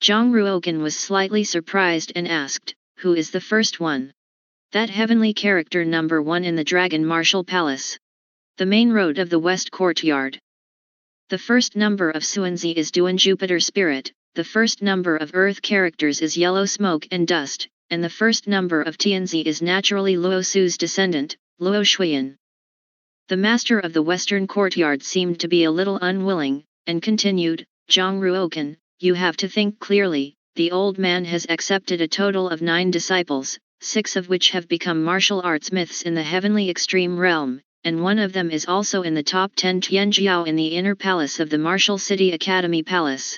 Zhang Ruogan was slightly surprised and asked, "Who is the first one?" "That heavenly character number 1 in the Dragon Martial Palace. The main road of the West Courtyard. The first number of Suanzi is Duan Jupiter Spirit, the first number of Earth characters is Yellow Smoke and Dust, and the first number of Tianzi is naturally Luo Su's descendant, Luo Shuyan." The master of the Western Courtyard seemed to be a little unwilling, and continued, "Zhang Ruogan, you have to think clearly. The old man has accepted a total of 9 disciples, 6 of which have become martial arts myths in the heavenly extreme realm, and one of them is also in the top 10 Tianjiao in the inner palace of the Martial City Academy Palace.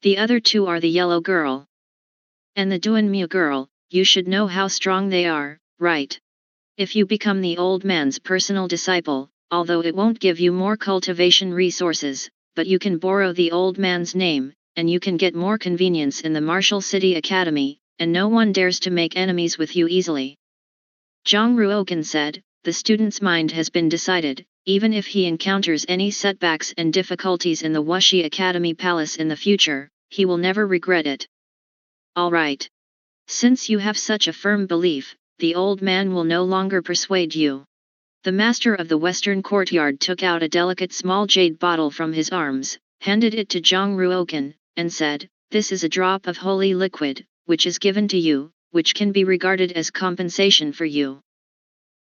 The other 2 are the Yellow Girl and the Duanmu Girl. You should know how strong they are, right? If you become the old man's personal disciple, although it won't give you more cultivation resources, but you can borrow the old man's name, and you can get more convenience in the Martial City Academy, and no one dares to make enemies with you easily." Zhang Ruogan said, "The student's mind has been decided. Even if he encounters any setbacks and difficulties in the Wuxi Academy Palace in the future, he will never regret it." "All right. Since you have such a firm belief, the old man will no longer persuade you." The master of the Western Courtyard took out a delicate small jade bottle from his arms, handed it to Zhang Ruogan, and said, "This is a drop of holy liquid, which is given to you, which can be regarded as compensation for you."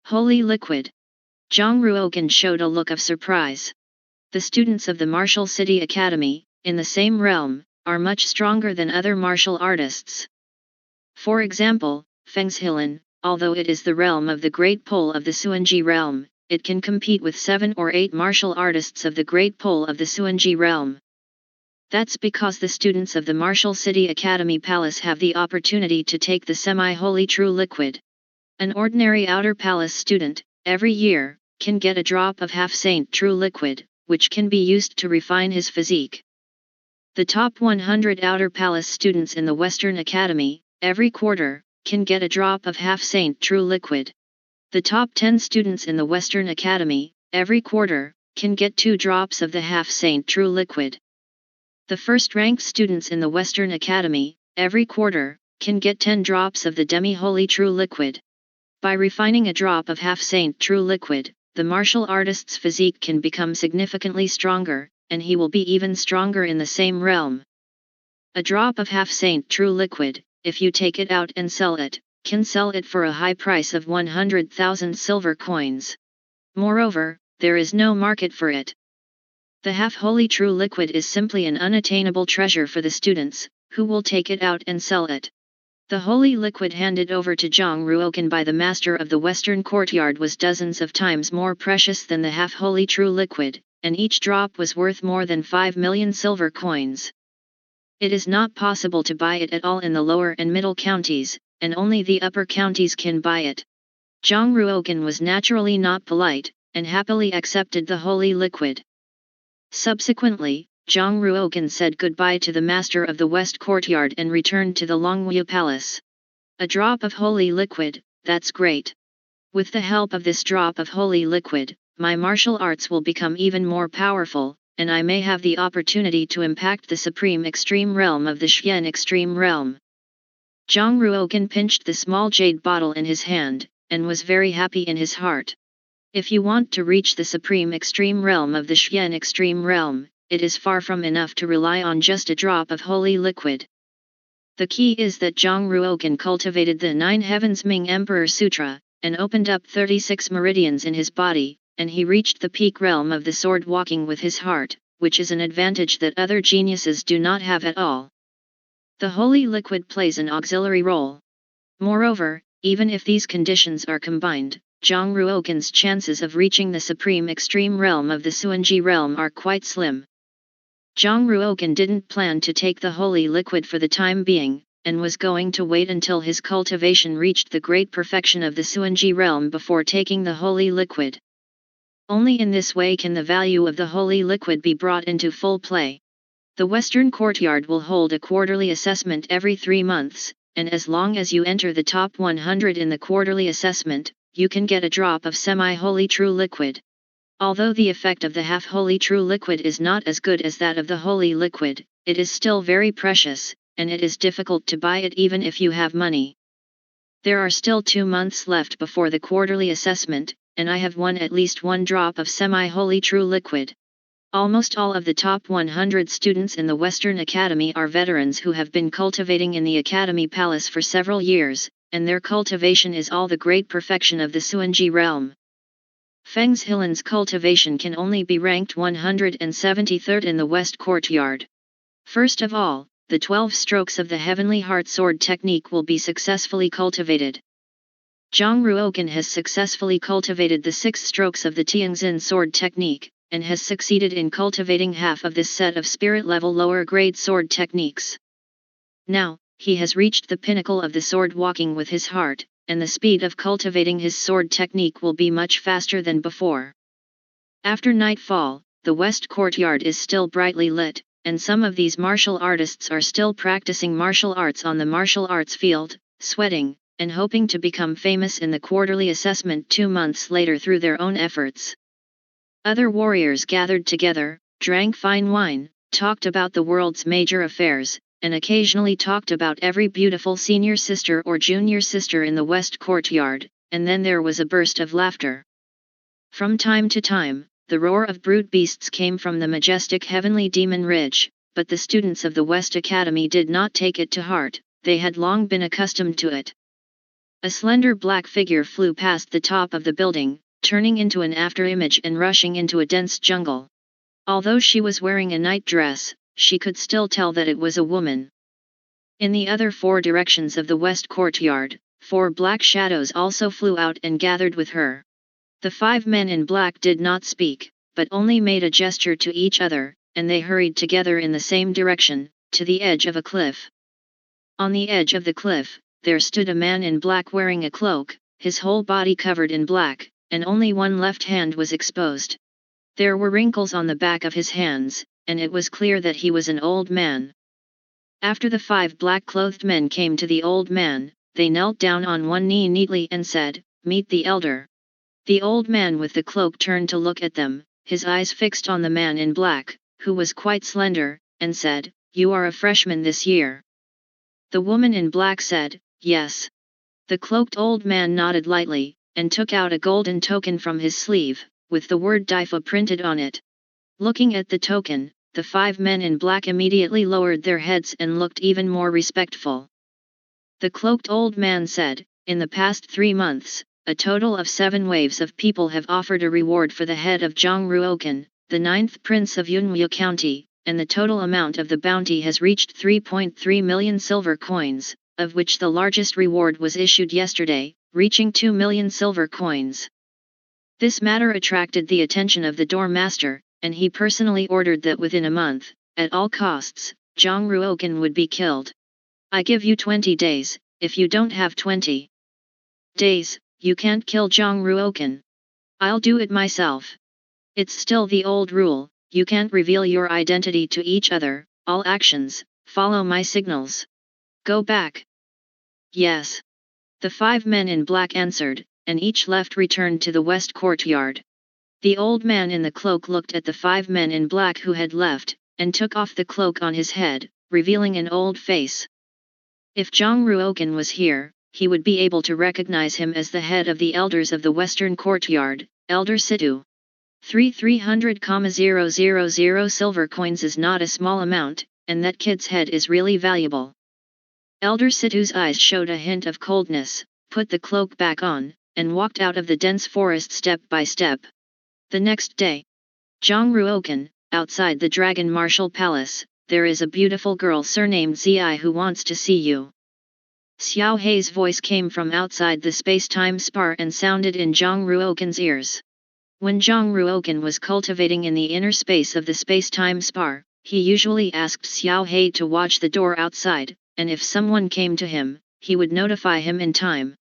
Holy liquid. Zhang Ruogan showed a look of surprise. The students of the Martial City Academy, in the same realm, are much stronger than other martial artists. For example, Fengshilan, although it is the realm of the Great Pole of the Suanji realm, it can compete with 7 or 8 martial artists of the Great Pole of the Suanji realm. That's because the students of the Martial City Academy Palace have the opportunity to take the semi-holy true liquid. An ordinary outer palace student, every year, can get a drop of half-saint true liquid, which can be used to refine his physique. The top 100 outer palace students in the Western Academy, every quarter, can get a drop of half-saint true liquid. The top 10 students in the Western Academy, every quarter, can get 2 drops of the half-saint true liquid. The first-ranked students in the Western Academy, every quarter, can get 10 drops of the demi-holy true liquid. By refining a drop of half-saint true liquid, the martial artist's physique can become significantly stronger, and he will be even stronger in the same realm. A drop of half-saint true liquid, if you take it out and sell it, can sell it for a high price of 100,000 silver coins. Moreover, there is no market for it. The half-holy true liquid is simply an unattainable treasure for the students, who will take it out and sell it. The holy liquid handed over to Zhang Ruogan by the master of the Western Courtyard was dozens of times more precious than the half-holy true liquid, and each drop was worth more than 5 million silver coins. It is not possible to buy it at all in the lower and middle counties, and only the upper counties can buy it. Zhang Ruogan was naturally not polite, and happily accepted the holy liquid. Subsequently, Zhang Ruogan said goodbye to the master of the West Courtyard and returned to the Longwu Palace. "A drop of holy liquid, that's great. With the help of this drop of holy liquid, my martial arts will become even more powerful, and I may have the opportunity to impact the supreme extreme realm of the Xian extreme realm." Zhang Ruogan pinched the small jade bottle in his hand, and was very happy in his heart. If you want to reach the supreme extreme realm of the Xian extreme realm, it is far from enough to rely on just a drop of holy liquid. The key is that Zhang Ruogan cultivated the 9 Heavens Ming Emperor Sutra, and opened up 36 meridians in his body, and he reached the peak realm of the sword walking with his heart, which is an advantage that other geniuses do not have at all. The holy liquid plays an auxiliary role. Moreover, even if these conditions are combined, Zhang Ruogan's chances of reaching the supreme extreme realm of the Suanji realm are quite slim. Zhang Ruogan didn't plan to take the holy liquid for the time being, and was going to wait until his cultivation reached the great perfection of the Suanji realm before taking the holy liquid. Only in this way can the value of the holy liquid be brought into full play. The Western Courtyard will hold a quarterly assessment every 3 months, and as long as you enter the top 100 in the quarterly assessment, you can get a drop of semi-holy true liquid. Although the effect of the half-holy true liquid is not as good as that of the holy liquid, it is still very precious, and it is difficult to buy it even if you have money. There are still 2 months left before the quarterly assessment, and I have won at least 1 drop of semi-holy true liquid. Almost all of the top 100 students in the Western Academy are veterans who have been cultivating in the Academy Palace for several years, and their cultivation is all the great perfection of the Suanji realm. Feng's Hilan's cultivation can only be ranked 173rd in the West Courtyard. First of all, the 12 strokes of the Heavenly Heart Sword technique will be successfully cultivated. Zhang Ruokan has successfully cultivated the 6 strokes of the Tianxin sword technique, and has succeeded in cultivating half of this set of spirit-level lower-grade sword techniques. Now, he has reached the pinnacle of the sword walking with his heart, and the speed of cultivating his sword technique will be much faster than before. After nightfall, the West Courtyard is still brightly lit, and some of these martial artists are still practicing martial arts on the martial arts field, sweating, and hoping to become famous in the quarterly assessment 2 months later through their own efforts. Other warriors gathered together, drank fine wine, talked about the world's major affairs, and occasionally talked about every beautiful senior sister or junior sister in the West Courtyard, and then there was a burst of laughter. From time to time, the roar of brute beasts came from the majestic heavenly Demon Ridge, but the students of the West Academy did not take it to heart, they had long been accustomed to it. A slender black figure flew past the top of the building, turning into an afterimage and rushing into a dense jungle. Although she was wearing a night dress, she could still tell that it was a woman. In the other 4 directions of the West Courtyard, 4 black shadows also flew out and gathered with her. The 5 men in black did not speak, but only made a gesture to each other, and they hurried together in the same direction, to the edge of a cliff. On the edge of the cliff, there stood a man in black wearing a cloak, his whole body covered in black, and only one left hand was exposed. There were wrinkles on the back of his hands, and it was clear that he was an old man. After the 5 black-clothed men came to the old man, they knelt down on one knee neatly and said, "Meet the elder." The old man with the cloak turned to look at them, his eyes fixed on the man in black, who was quite slender, and said, "You are a freshman this year." The woman in black said, "Yes." The cloaked old man nodded lightly, and took out a golden token from his sleeve, with the word Daifa printed on it. Looking at the token, the 5 men in black immediately lowered their heads and looked even more respectful. The cloaked old man said, "In the past 3 months, a total of 7 waves of people have offered a reward for the head of Zhang Ruokan, the 9th prince of Yunwu County, and the total amount of the bounty has reached 3.3 million silver coins, of which the largest reward was issued yesterday, reaching 2 million silver coins." This matter attracted the attention of the dorm master, and he personally ordered that within a month, at all costs, Zhang Ruokan would be killed. "I give you 20 days, if you don't have 20 days, you can't kill Zhang Ruokan. I'll do it myself." It's still the old rule, you can't reveal your identity to each other, all actions, follow my signals. Go back. Yes. The 5 men in black answered, and each left returned to the West Courtyard. The old man in the cloak looked at the 5 men in black who had left, and took off the cloak on his head, revealing an old face. If Zhang Ruokan was here, he would be able to recognize him as the head of the elders of the Western Courtyard, Elder Situ. 300,000 silver coins is not a small amount, and that kid's head is really valuable. Elder Situ's eyes showed a hint of coldness, put the cloak back on, and walked out of the dense forest step by step. The next day, Zhang Ruokan, outside the Dragon Martial Palace, "There is a beautiful girl surnamed Zi who wants to see you." Xiao Hei's voice came from outside the space-time spar and sounded in Zhang Ruokan's ears. When Zhang Ruokan was cultivating in the inner space of the space-time spar, he usually asked Xiao Hei to watch the door outside, and if someone came to him, he would notify him in time.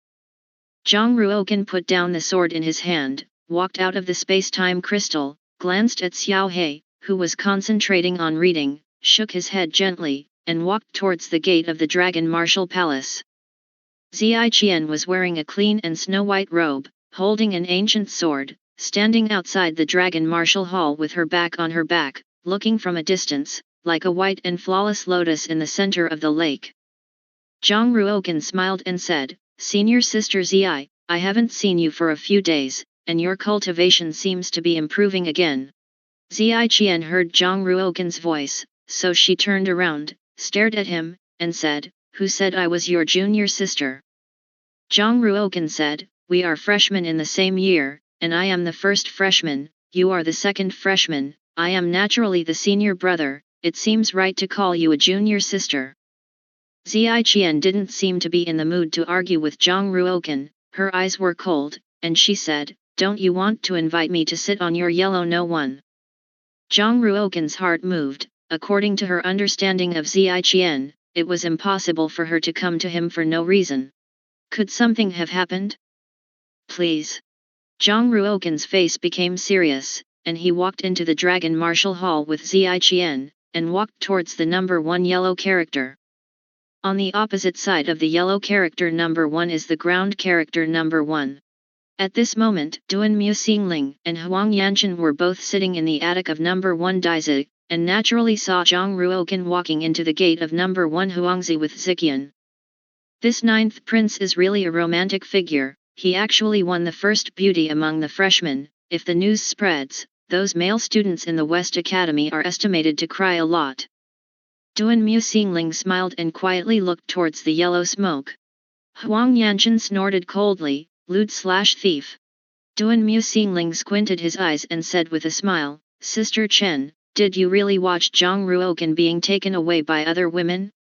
Zhang Ruokan put down the sword in his hand, walked out of the space-time crystal, glanced at Xiao Hei, who was concentrating on reading, shook his head gently, and walked towards the gate of the Dragon Martial Palace. Ziqian was wearing a clean and snow-white robe, holding an ancient sword, standing outside the Dragon Martial Hall with her back on her back, looking from a distance. like a white and flawless lotus in the center of the lake. Zhang Ruogan smiled and said, "Senior Sister Zi, I haven't seen you for a few days, and your cultivation seems to be improving again." Ziqian heard Zhang Ruogan's voice, so she turned around, stared at him, and said, "Who said I was your junior sister?" Zhang Ruogan said, "We are freshmen in the same year, and I am the first freshman, you are the second freshman, I am naturally the senior brother, it seems right to call you a junior sister." Ziqian didn't seem to be in the mood to argue with Zhang Ruogan, her eyes were cold, and she said, "Don't you want to invite me to sit on your yellow no one?" Zhang Ruogan's heart moved. According to her understanding of Ziqian, it was impossible for her to come to him for no reason. Could something have happened? "Please." Zhang Ruogan's face became serious, and he walked into the Dragon Martial Hall with Ziqian, and walked towards the number 1 yellow character. On the opposite side of the yellow character number 1 is the ground character number 1. At this moment, Duan Muxingling and Huang Yanchen were both sitting in the attic of number 1 Daizhi, and naturally saw Zhang Ruogan walking into the gate of number 1 Huangzi with Ziqian. This 9th prince is really a romantic figure, he actually won the first beauty among the freshmen. If the news spreads, those male students in the West Academy are estimated to cry a lot. Duan Muxingling smiled and quietly looked towards the yellow smoke. Huang Yanchen snorted coldly, "Lewd/thief." Duan Muxingling squinted his eyes and said with a smile, "Sister Chen, did you really watch Zhang Ruogan being taken away by other women?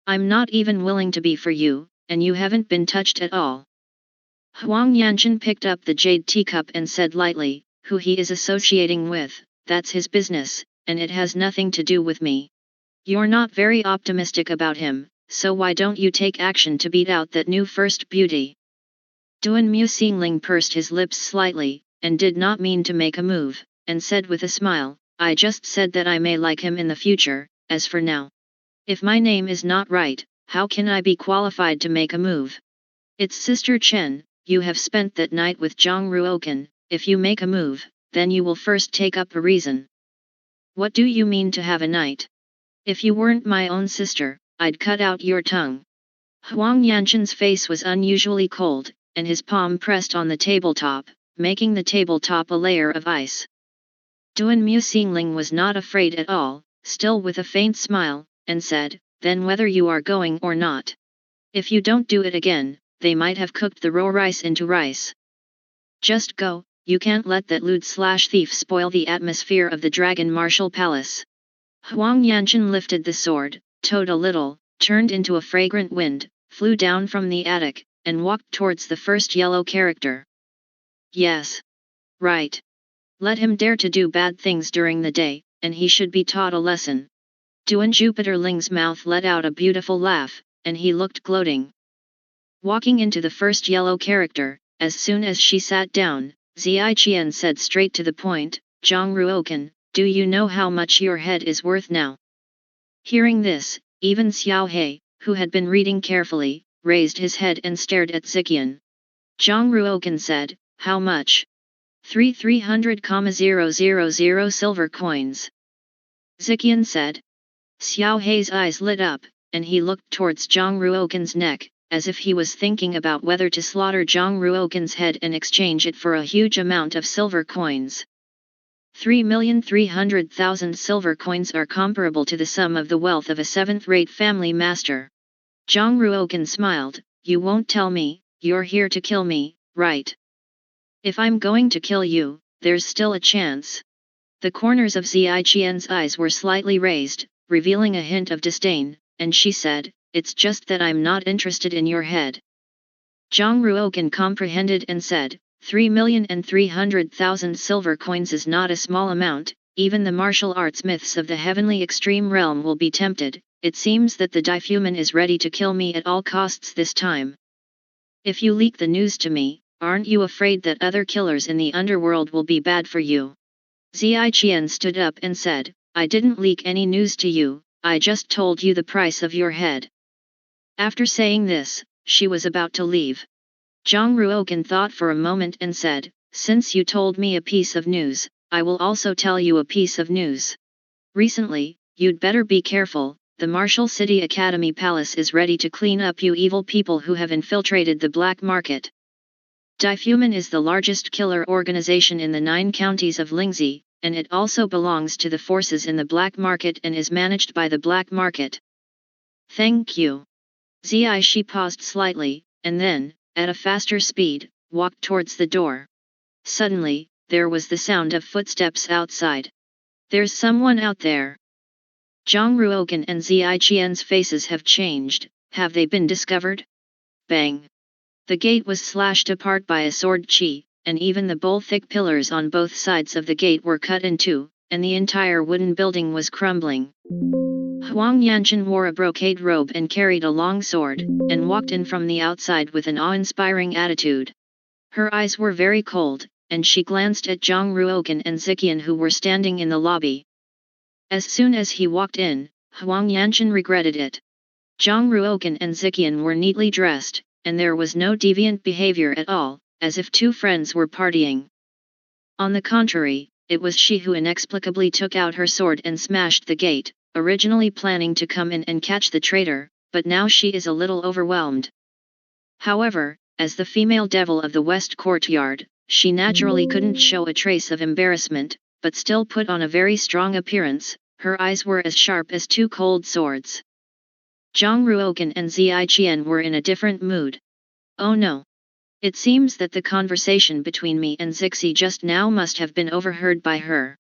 I'm not even willing to be for you, and you haven't been touched at all." Huang Yanchen picked up the jade teacup and said lightly, "Who he is associating with, that's his business, and it has nothing to do with me. You're not very optimistic about him, so why don't you take action to beat out that new first beauty?" Duan Muxingling pursed his lips slightly, and did not mean to make a move, and said with a smile, "I just said that I may like him in the future, as for now. If my name is not right, how can I be qualified to make a move? It's Sister Chen, you have spent that night with Zhang Ruogan, if you make a move, then you will first take up a reason." "What do you mean to have a night? If you weren't my own sister, I'd cut out your tongue." Huang Yanchen's face was unusually cold, and his palm pressed on the tabletop, making the tabletop a layer of ice. Duan Muxingling was not afraid at all, still with a faint smile, and said, "Then whether you are going or not. If you don't do it again, they might have cooked the raw rice into rice. Just go, you can't let that lewd/thief spoil the atmosphere of the Dragon Martial Palace." Huang Yanchen lifted the sword, towed a little, turned into a fragrant wind, flew down from the attic, and walked towards the first yellow character. "Yes. Right. Let him dare to do bad things during the day, and he should be taught a lesson." Duan Jupiterling's mouth let out a beautiful laugh, and he looked gloating. Walking into the first yellow character, as soon as she sat down, Ziqian said straight to the point, "Zhang Ruogan, do you know how much your head is worth now?" Hearing this, even Xiao He, who had been reading carefully, raised his head and stared at Ziqian. Zhang Ruogan said, "How much?" 300,000 silver coins. Ziqian said. Xiao He's eyes lit up, and he looked towards Zhang Ruogan's neck, as if he was thinking about whether to slaughter Zhang Ruogan's head and exchange it for a huge amount of silver coins. 3,300,000 silver coins are comparable to the sum of the wealth of a seventh-rate family master. Zhang Ruogan smiled, "You won't tell me, you're here to kill me, right? If I'm going to kill you, there's still a chance." The corners of Ziqian's eyes were slightly raised, revealing a hint of disdain, and she said, "It's just that I'm not interested in your head." Zhang Ruogan comprehended and said, 3,300,000 silver coins is not a small amount, even the martial arts myths of the heavenly extreme realm will be tempted. It seems that the Daifuman is ready to kill me at all costs this time. If you leak the news to me, aren't you afraid that other killers in the underworld will be bad for you? Ziqian stood up and said, "I didn't leak any news to you, I just told you the price of your head." After saying this, she was about to leave. Zhang Ruogan thought for a moment and said, "Since you told me a piece of news, I will also tell you a piece of news. Recently, you'd better be careful, the Martial City Academy Palace is ready to clean up you evil people who have infiltrated the black market. Daifuman is the largest killer organization in the 9 counties of Lingzi, and it also belongs to the forces in the black market and is managed by the black market. Thank you. Ziaishi paused slightly, and then, at a faster speed, walked towards the door. Suddenly, there was the sound of footsteps outside. There's someone out there. Zhang Ruogan and Ziaiqian's faces have changed. Have they been discovered? Bang! The gate was slashed apart by a sword chi, and even the bull-thick pillars on both sides of the gate were cut in two, and the entire wooden building was crumbling. Huang Yanchen wore a brocade robe and carried a long sword, and walked in from the outside with an awe-inspiring attitude. Her eyes were very cold, and she glanced at Zhang Ruogan and Ziqian who were standing in the lobby. As soon as he walked in, Huang Yanchen regretted it. Zhang Ruogan and Ziqian were neatly dressed, and there was no deviant behavior at all, as if two friends were partying. On the contrary, it was she who inexplicably took out her sword and smashed the gate, originally planning to come in and catch the traitor, but now she is a little overwhelmed. However, as the female devil of the West Courtyard, she naturally couldn't show a trace of embarrassment, but still put on a very strong appearance. Her eyes were as sharp as two cold swords. Zhang Ruogan and Ziaiqian were in a different mood. Oh no! It seems that the conversation between me and Zixi just now must have been overheard by her.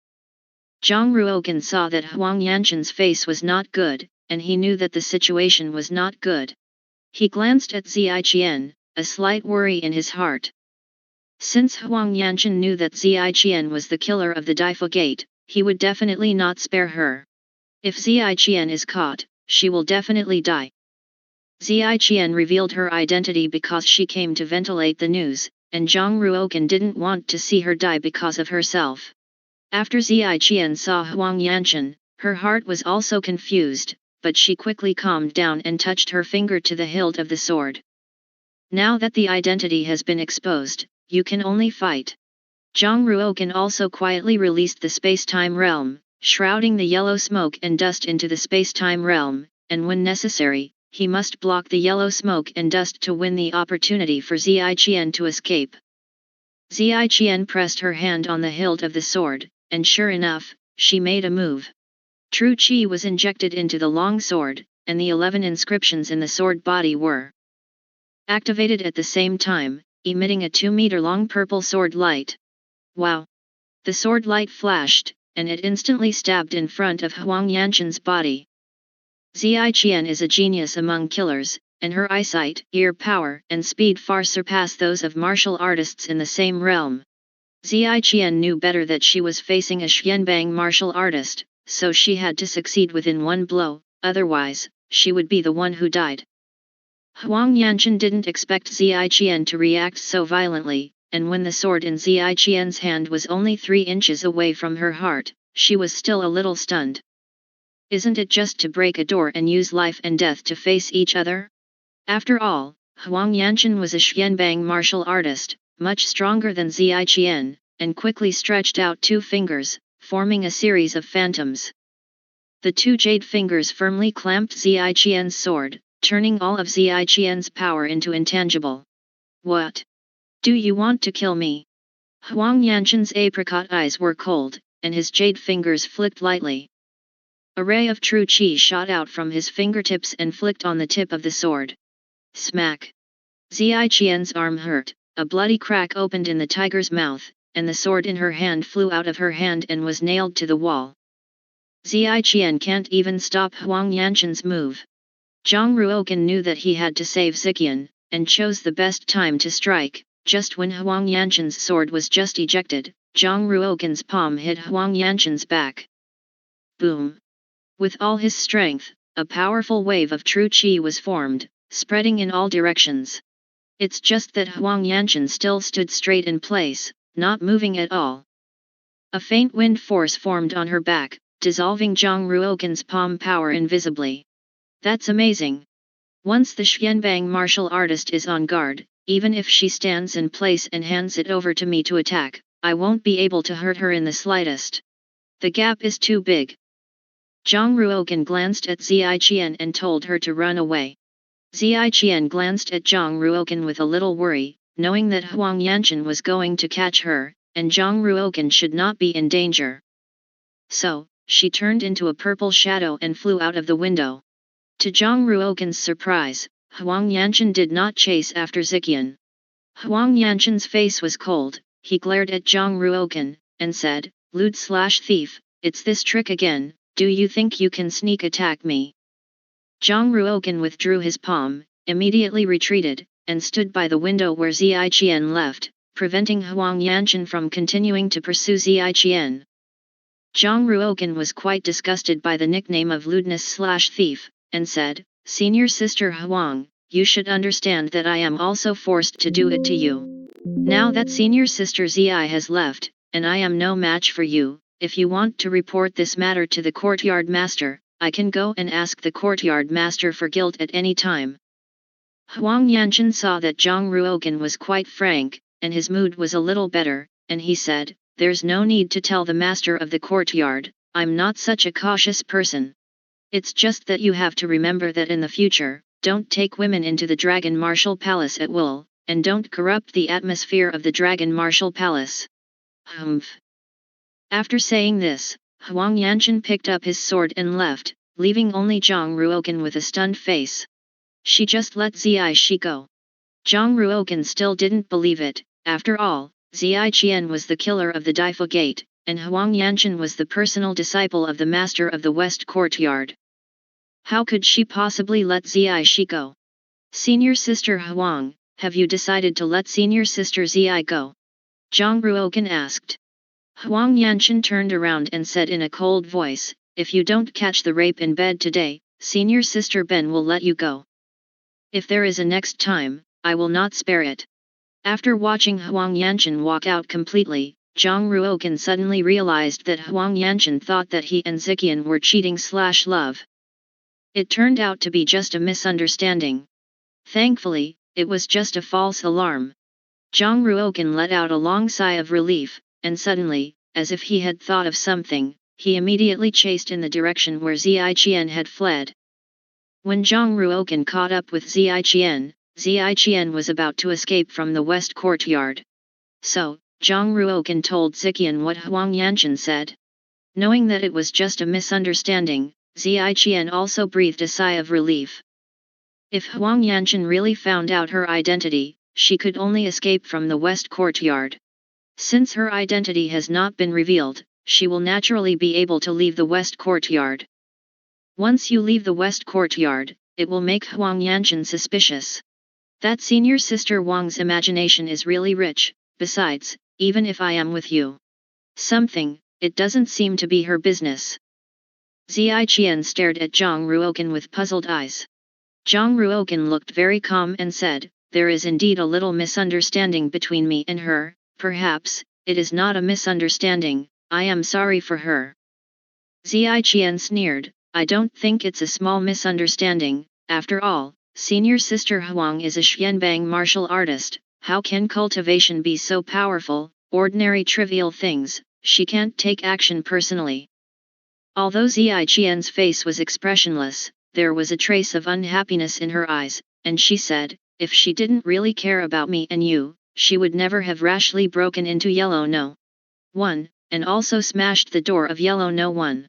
Zhang Ruogan saw that Huang Yanchen's face was not good, and he knew that the situation was not good. He glanced at Ziaiqian, a slight worry in his heart. Since Huang Yanchen knew that Ziaiqian was the killer of the Daifu Gate, he would definitely not spare her. If Ziaiqian is caught, she will definitely die. Ziaiqian revealed her identity because she came to ventilate the news, and Zhang Ruogan didn't want to see her die because of herself. After Ziaiqian saw Huang Yanchen, her heart was also confused, but she quickly calmed down and touched her finger to the hilt of the sword. Now that the identity has been exposed, you can only fight. Zhang Ruogan also quietly released the space-time realm, shrouding the yellow smoke and dust into the space-time realm, and when necessary, he must block the yellow smoke and dust to win the opportunity for Ziaiqian to escape. Ziaiqian pressed her hand on the hilt of the sword, and sure enough, she made a move. True Qi was injected into the long sword, and the 11 inscriptions in the sword body were activated at the same time, emitting a 2-meter-long purple sword light. Wow! The sword light flashed, and it instantly stabbed in front of Huang Yanchen's body. Ziaiqian is a genius among killers, and her eyesight, ear power, and speed far surpass those of martial artists in the same realm. Ziaiqian knew better that she was facing a Xianbang martial artist, so she had to succeed within one blow, otherwise, she would be the one who died. Huang Yanchen didn't expect Ziaiqian to react so violently, and when the sword in Ziaiqian's hand was only 3 inches away from her heart, she was still a little stunned. Isn't it just to break a door and use life and death to face each other? After all, Huang Yanchen was a Xianbang martial artist, much stronger than Ziaiqian, and quickly stretched out 2 fingers, forming a series of phantoms. The 2 jade fingers firmly clamped Ziaiqian's sword, turning all of Ziaiqian's power into intangible. What? Do you want to kill me? Huang Yanchen's apricot eyes were cold, and his jade fingers flicked lightly. A ray of true qi shot out from his fingertips and flicked on the tip of the sword. Smack! Ziaiqian's arm hurt, a bloody crack opened in the tiger's mouth, and the sword in her hand flew out of her hand and was nailed to the wall. Ziaiqian can't even stop Huang Yanchen's move. Zhang Ruogan knew that he had to save Ziqian, and chose the best time to strike. Just when Huang Yanchen's sword was just ejected, Zhang Ruogan's palm hit Huang Yanchen's back. Boom! With all his strength, a powerful wave of true qi was formed, spreading in all directions. It's just that Huang Yanchen still stood straight in place, not moving at all. A faint wind force formed on her back, dissolving Zhang Ruogan's palm power invisibly. That's amazing. Once the Xianbang martial artist is on guard, even if she stands in place and hands it over to me to attack, I won't be able to hurt her in the slightest. The gap is too big. Zhang Ruogan glanced at Ziyiqian and told her to run away. Ziyiqian glanced at Zhang Ruogan with a little worry, knowing that Huang Yanchen was going to catch her, and Zhang Ruogan should not be in danger. So, she turned into a purple shadow and flew out of the window. To Zhang Ruogan's surprise, Huang Yanchen did not chase after Ziqian. Huang Yanchen's face was cold, he glared at Zhang Ruogan, and said, "Lewd/thief, it's this trick again, do you think you can sneak attack me?" Zhang Ruogan withdrew his palm, immediately retreated, and stood by the window where Ziyiqian left, preventing Huang Yanchen from continuing to pursue Ziyiqian. Zhang Ruogan was quite disgusted by the nickname of lewdness/thief, and said, "Senior sister Huang, you should understand that I am also forced to do it to you. Now that senior sister Zi has left, and I am no match for you, if you want to report this matter to the courtyard master, I can go and ask the courtyard master for guilt at any time." Huang Yanchen saw that Zhang Ruogan was quite frank, and his mood was a little better, and he said, "There's no need to tell the master of the courtyard, I'm not such a cautious person. It's just that you have to remember that in the future, don't take women into the Dragon Martial Palace at will, and don't corrupt the atmosphere of the Dragon Martial Palace." Humph. After saying this, Huang Yanchen picked up his sword and left, leaving only Zhang Ruogan with a stunned face. She just let Ziyi go. Zhang Ruogan still didn't believe it. After all, Ziyiqian was the killer of the Daifu Gate, and Huang Yanchen was the personal disciple of the master of the West Courtyard. How could she possibly let Ziyi go? "Senior sister Huang, have you decided to let senior sister Ziyi go?" Zhang Ruogan asked. Huang Yanchen turned around and said in a cold voice, "If you don't catch the rape in bed today, senior sister Ben will let you go. If there is a next time, I will not spare it." After watching Huang Yanchen walk out completely, Zhang Ruogan suddenly realized that Huang Yanchen thought that he and Ziqian were cheating/love. It turned out to be just a misunderstanding. Thankfully, it was just a false alarm. Zhang Ruogan let out a long sigh of relief, and suddenly, as if he had thought of something, he immediately chased in the direction where Ziyiqian had fled. When Zhang Ruogan caught up with Ziyiqian, Ziyiqian was about to escape from the West Courtyard. So, Zhang Ruogan told Ziqian what Huang Yanchen said. Knowing that it was just a misunderstanding, Ziyiqian also breathed a sigh of relief. If Huang Yanchen really found out her identity, she could only escape from the West Courtyard. Since her identity has not been revealed, she will naturally be able to leave the West Courtyard. Once you leave the West Courtyard, it will make Huang Yanchen suspicious. That senior sister Wang's imagination is really rich. Besides, even if I am with you, it doesn't seem to be her business. Ziyiqian stared at Zhang Ruogan with puzzled eyes. Zhang Ruogan looked very calm and said, "There is indeed a little misunderstanding between me and her. Perhaps, it is not a misunderstanding, I am sorry for her." Ziyiqian sneered, "I don't think it's a small misunderstanding, after all, senior sister Huang is a Xianbang martial artist, how can cultivation be so powerful? Ordinary trivial things, she can't take action personally." Although Ziyiqian's face was expressionless, there was a trace of unhappiness in her eyes, and she said, "If she didn't really care about me and you, she would never have rashly broken into Yellow No. 1, and also smashed the door of Yellow No. 1.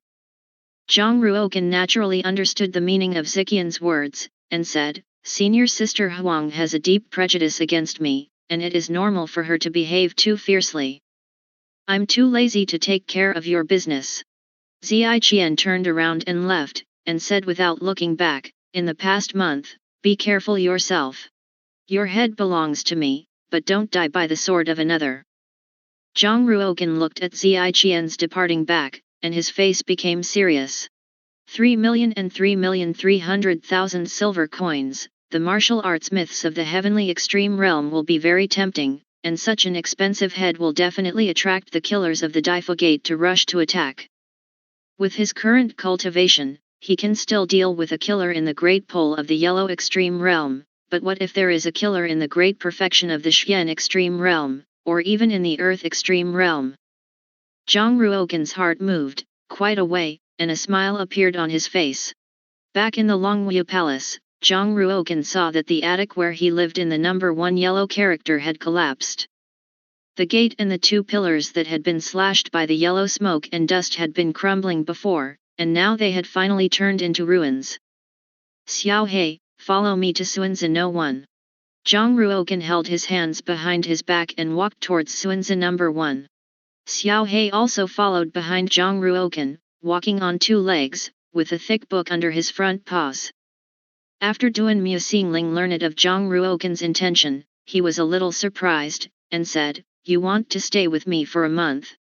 Zhang Ruogan naturally understood the meaning of Ziqian's words, and said, "Senior sister Huang has a deep prejudice against me, and it is normal for her to behave too fiercely. I'm too lazy to take care of your business." Ziyiqian turned around and left, and said without looking back, "In the past month, be careful yourself. Your head belongs to me, but don't die by the sword of another." Zhang Ruogan looked at Ziyiqian's departing back, and his face became serious. 3,003,300,000 silver coins, the martial arts myths of the heavenly extreme realm will be very tempting, and such an expensive head will definitely attract the killers of the Daifu Gate to rush to attack. With his current cultivation, he can still deal with a killer in the great pole of the yellow extreme realm, but what if there is a killer in the great perfection of the Xian extreme realm, or even in the earth extreme realm? Zhang Ruogan's heart moved, quite a way, and a smile appeared on his face. Back in the Longwu Palace, Zhang Ruoken saw that the attic where he lived in the number 1 yellow character had collapsed. The gate and the 2 pillars that had been slashed by the yellow smoke and dust had been crumbling before, and now they had finally turned into ruins. Xiao He, follow me to Suanzhen No 1. Zhang Ruoken held his hands behind his back and walked towards Suanzhen No. 1. Xiao He also followed behind Zhang Ruoken, walking on 2 legs, with a thick book under his front paws. After Duan Mu Xingling learned of Zhang Ruoken's intention, he was a little surprised, and said, "You want to stay with me for a month?"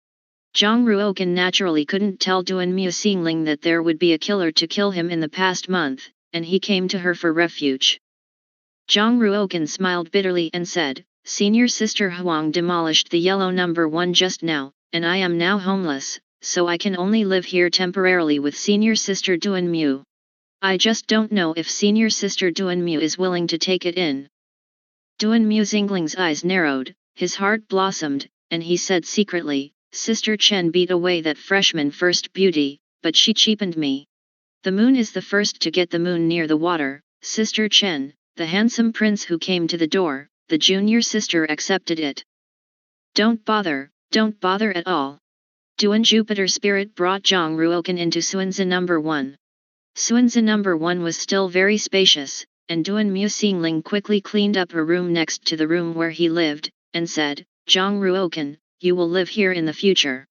Zhang Ruoken naturally couldn't tell Duan Mu Xingling that there would be a killer to kill him in the past month, and he came to her for refuge. Zhang Ruoken smiled bitterly and said, "Senior Sister Huang demolished the yellow number 1 just now, and I am now homeless, so I can only live here temporarily with Senior Sister Duan Mu. I just don't know if Senior Sister Duan Mu is willing to take it in." Duan Mu Xingling's eyes narrowed, his heart blossomed, and he said secretly, "Sister Chen beat away that freshman first beauty, but she cheapened me. The moon is the first to get the moon near the water, Sister Chen." The handsome prince who came to the door, the junior sister accepted it. Don't bother at all." Duan Jupiter Spirit brought Zhang Ruoken into Suanzhen No. 1. Suanzhen No. 1 was still very spacious, and Duan Mu Xingling quickly cleaned up a room next to the room where he lived, and said, "Zhang Ruoken, you will live here in the future.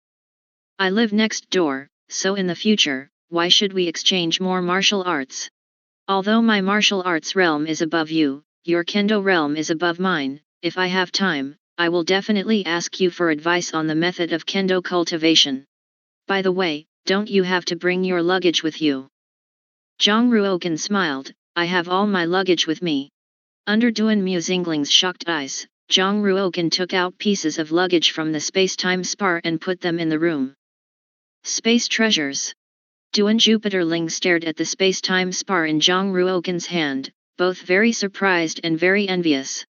I live next door, so in the future, why should we exchange more martial arts? Although my martial arts realm is above you, your kendo realm is above mine. If I have time, I will definitely ask you for advice on the method of kendo cultivation. By the way, don't you have to bring your luggage with you?" Zhang Ruoken smiled, "I have all my luggage with me." Under Duan Mu Xingling's shocked eyes, Zhang Ruoken took out pieces of luggage from the space-time spar and put them in the room. Space treasures. Duan Jupiter Ling stared at the space-time spar in Zhang Ruoken's hand, both very surprised and very envious.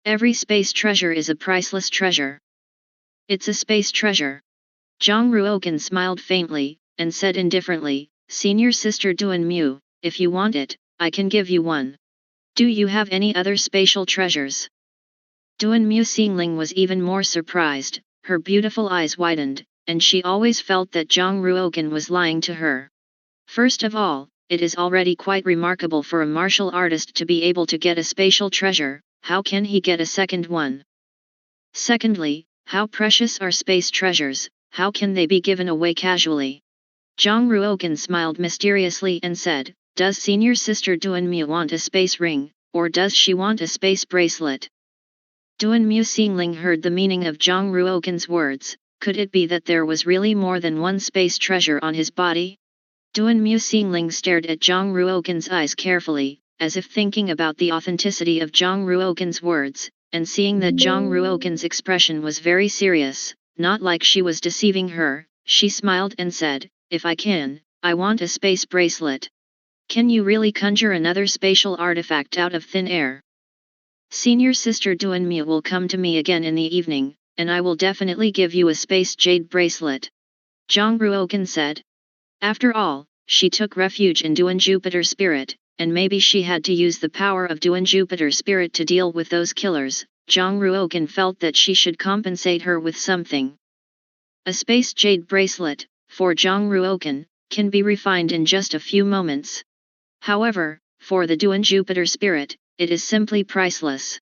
Every space treasure is a priceless treasure. It's a space treasure. Zhang Ruoken smiled faintly, and said indifferently, "Senior Sister Duan Mu, if you want it, I can give you one. Do you have any other spatial treasures?" Duan Mu Xingling was even more surprised, her beautiful eyes widened, and she always felt that Zhang Ruoken was lying to her. First of all, it is already quite remarkable for a martial artist to be able to get a spatial treasure. How can he get a second one? Secondly, how precious are space treasures, how can they be given away casually? Zhang Ruoken smiled mysteriously and said, "Does Senior Sister Duan Mu want a space ring, or does she want a space bracelet?" Duan Mu Xingling heard the meaning of Zhang Ruoken's words. Could it be that there was really more than one space treasure on his body? Duan Mu Xingling stared at Zhang Ruoken's eyes carefully, as if thinking about the authenticity of Zhang Ruoken's words, and seeing that Zhang Ruoken's expression was very serious, not like she was deceiving her, she smiled and said, "If I can, I want a space bracelet. Can you really conjure another spatial artifact out of thin air?" "Senior Sister Duan Mu will come to me again in the evening, and I will definitely give you a space jade bracelet," Zhang Ruoken said. After all, she took refuge in Duan Jupiter Spirit, and maybe she had to use the power of Duan Jupiter Spirit to deal with those killers. Zhang Ruoken felt that she should compensate her with something. A space jade bracelet, for Zhang Ruoken, can be refined in just a few moments. However, for the Duan Jupiter Spirit, it is simply priceless.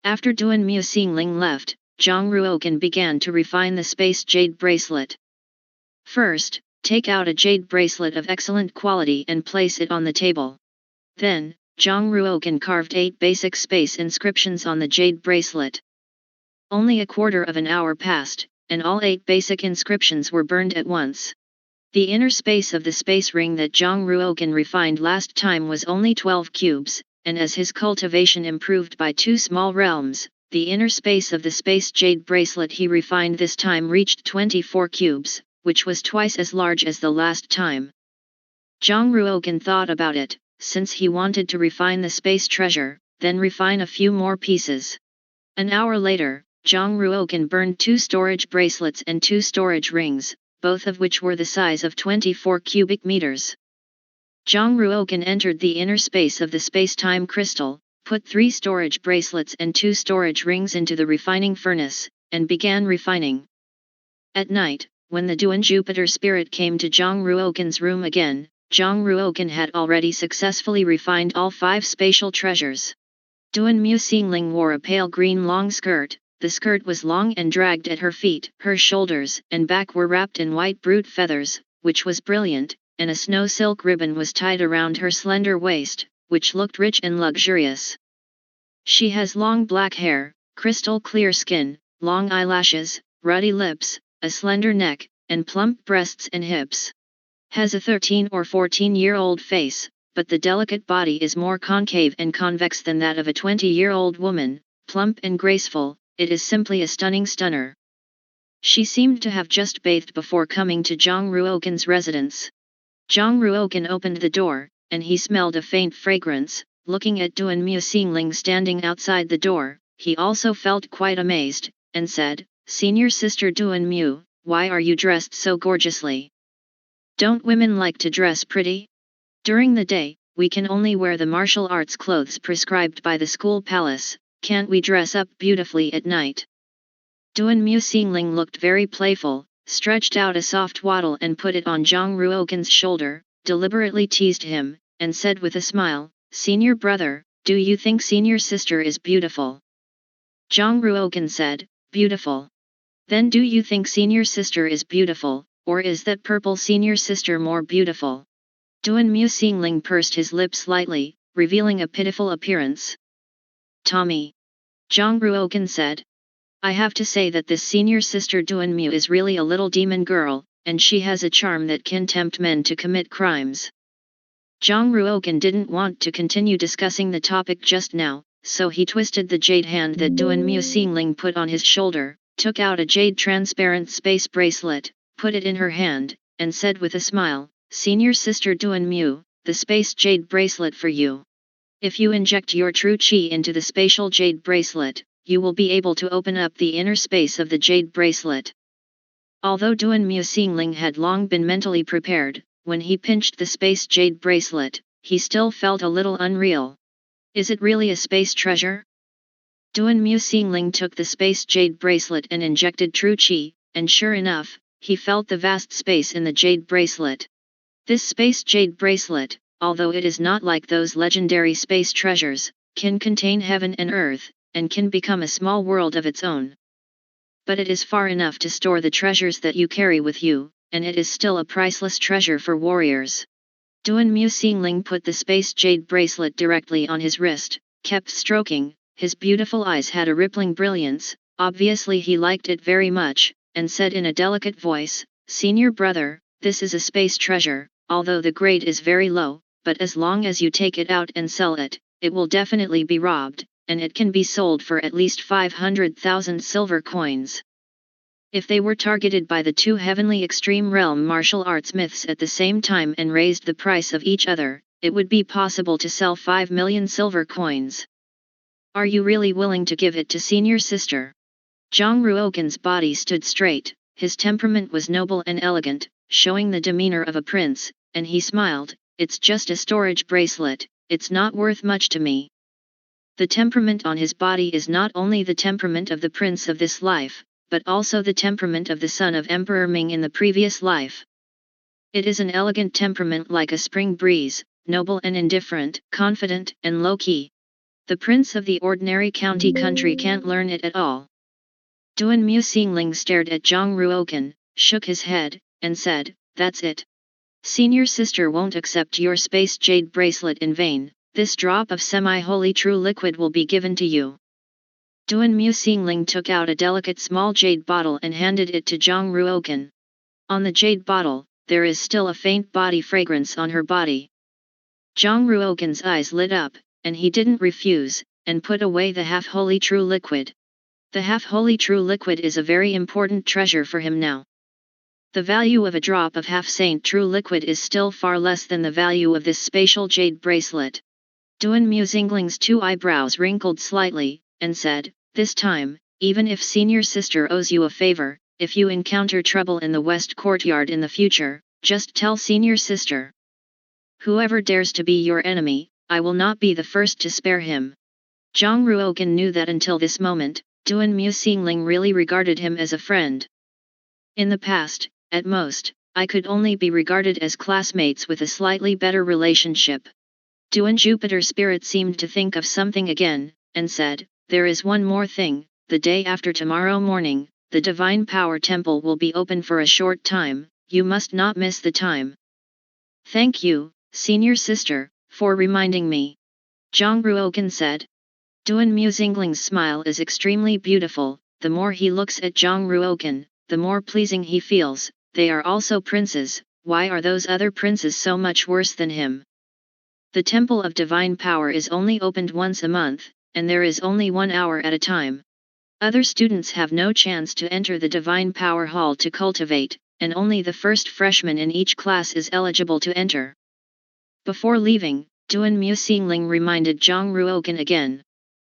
After Duan Mu Xingling left, Zhang Ruoken began to refine the space jade bracelet. First, take out a jade bracelet of excellent quality and place it on the table. Then, Zhang Ruoken carved 8 basic space inscriptions on the jade bracelet. Only a quarter of an hour passed, and all 8 basic inscriptions were burned at once. The inner space of the space ring that Zhang Ruoken refined last time was only 12 cubes, and as his cultivation improved by 2 small realms, the inner space of the space jade bracelet he refined this time reached 24 cubes, which was twice as large as the last time. Zhang Ruoken thought about it, since he wanted to refine the space treasure, then refine a few more pieces. An hour later, Zhang Ruoken burned 2 storage bracelets and 2 storage rings, both of which were the size of 24 cubic meters. Zhang Ruogan entered the inner space of the space-time crystal, put 3 storage bracelets and 2 storage rings into the refining furnace, and began refining. At night, when the Duan Jupiter spirit came to Zhang Ruogan's room again, Zhang Ruogan had already successfully refined all 5 spatial treasures. Duan Mu Xingling wore a pale green long skirt. The skirt was long and dragged at her feet. Her shoulders and back were wrapped in white brute feathers, which was brilliant, and a snow silk ribbon was tied around her slender waist, which looked rich and luxurious. She has long black hair, crystal clear skin, long eyelashes, ruddy lips, a slender neck, and plump breasts and hips. Has a 13 or 14-year-old face, but the delicate body is more concave and convex than that of a 20-year-old woman, plump and graceful. It is simply a stunning stunner. She seemed to have just bathed before coming to Zhang Ruogan's residence. Zhang Ruogan opened the door, and he smelled a faint fragrance. Looking at Duan Mu Xingling standing outside the door, he also felt quite amazed, and said, "Senior sister Duan Mu, why are you dressed so gorgeously? Don't women like to dress pretty? During the day, we can only wear the martial arts clothes prescribed by the school palace. Can't we dress up beautifully at night?" Duan Mu Xingling looked very playful, stretched out a soft waddle and put it on Zhang Ruogan's shoulder, deliberately teased him, and said with a smile, "Senior brother, do you think senior sister is beautiful?" Zhang Ruogan said, "Beautiful. Then do you think senior sister is beautiful, or is that purple senior sister more beautiful?" Duan Mu Xingling pursed his lips slightly, revealing a pitiful appearance. "Tommy," Zhang Ruogan said, "I have to say that this senior sister Duan Mu is really a little demon girl, and she has a charm that can tempt men to commit crimes." Zhang Ruogan didn't want to continue discussing the topic just now, so he twisted the jade hand that Duan Mu Xingling put on his shoulder, took out a jade transparent space bracelet, put it in her hand, and said with a smile, "Senior sister Duan Mu, the space jade bracelet for you. If you inject your true chi into the spatial jade bracelet, you will be able to open up the inner space of the jade bracelet." Although Duan Mu Xingling had long been mentally prepared, when he pinched the space jade bracelet, he still felt a little unreal. Is it really a space treasure? Duan Mu Xingling took the space jade bracelet and injected true chi, and sure enough, he felt the vast space in the jade bracelet. This space jade bracelet, although it is not like those legendary space treasures, can contain heaven and earth, and can become a small world of its own. But it is far enough to store the treasures that you carry with you, and it is still a priceless treasure for warriors. Duan Mu Xingling put the space jade bracelet directly on his wrist, kept stroking, his beautiful eyes had a rippling brilliance, obviously he liked it very much, and said in a delicate voice, "Senior brother, this is a space treasure, although the grade is very low, but as long as you take it out and sell it, it will definitely be robbed, and it can be sold for at least 500,000 silver coins. If they were targeted by the 2 heavenly extreme realm martial arts myths at the same time and raised the price of each other, it would be possible to sell 5 million silver coins. Are you really willing to give it to senior sister?" Zhang Ruogan's body stood straight, his temperament was noble and elegant, showing the demeanor of a prince, and he smiled, "It's just a storage bracelet, it's not worth much to me." The temperament on his body is not only the temperament of the prince of this life, but also the temperament of the son of Emperor Ming in the previous life. It is an elegant temperament like a spring breeze, noble and indifferent, confident and low-key. The prince of the ordinary county country can't learn it at all. Duan Mu Xingling stared at Zhang Ruogan, shook his head, and said, "That's it. Senior sister won't accept your space jade bracelet in vain. This drop of semi-holy true liquid will be given to you." Duan Mu Xingling took out a delicate small jade bottle and handed it to Zhang Ruogan. On the jade bottle, there is still a faint body fragrance on her body. Zhang Ruogan's eyes lit up, and he didn't refuse, and put away the half-holy true liquid. The half-holy true liquid is a very important treasure for him now. The value of a drop of half-saint true liquid is still far less than the value of this spatial jade bracelet. Duan Mu Xingling's 2 eyebrows wrinkled slightly, and said, "This time, even if senior sister owes you a favor, if you encounter trouble in the West Courtyard in the future, just tell senior sister. Whoever dares to be your enemy, I will not be the first to spare him. Zhang Ruogan knew that until this moment, Duan Muxingling really regarded him as a friend. In the past, at most, I could only be regarded as classmates with a slightly better relationship. Duan Jupiter Spirit seemed to think of something again, and said, there is one more thing, the day after tomorrow morning, the Divine Power Temple will be open for a short time, you must not miss the time. Thank you, senior sister, for reminding me. Zhang Ruogan said. Duan Muxingling's smile is extremely beautiful, the more he looks at Zhang Ruogan, the more pleasing he feels, they are also princes, why are those other princes so much worse than him? The Temple of Divine Power is only opened once a month, and there is only 1 hour at a time. Other students have no chance to enter the Divine Power Hall to cultivate, and only the first freshman in each class is eligible to enter. Before leaving, Duan Muxingling reminded Zhang Ruogan again.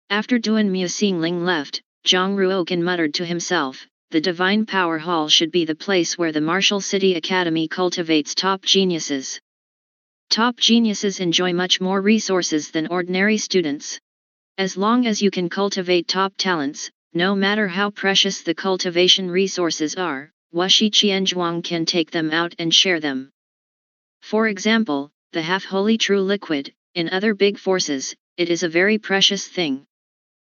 After Duan Muxingling left, Zhang Ruogan muttered to himself, the Divine Power Hall should be the place where the Martial City Academy cultivates top geniuses. Top geniuses enjoy much more resources than ordinary students. As long as you can cultivate top talents, no matter how precious the cultivation resources are, Wuxi Qianzhuang can take them out and share them. For example, the half-holy true liquid, in other big forces, it is a very precious thing.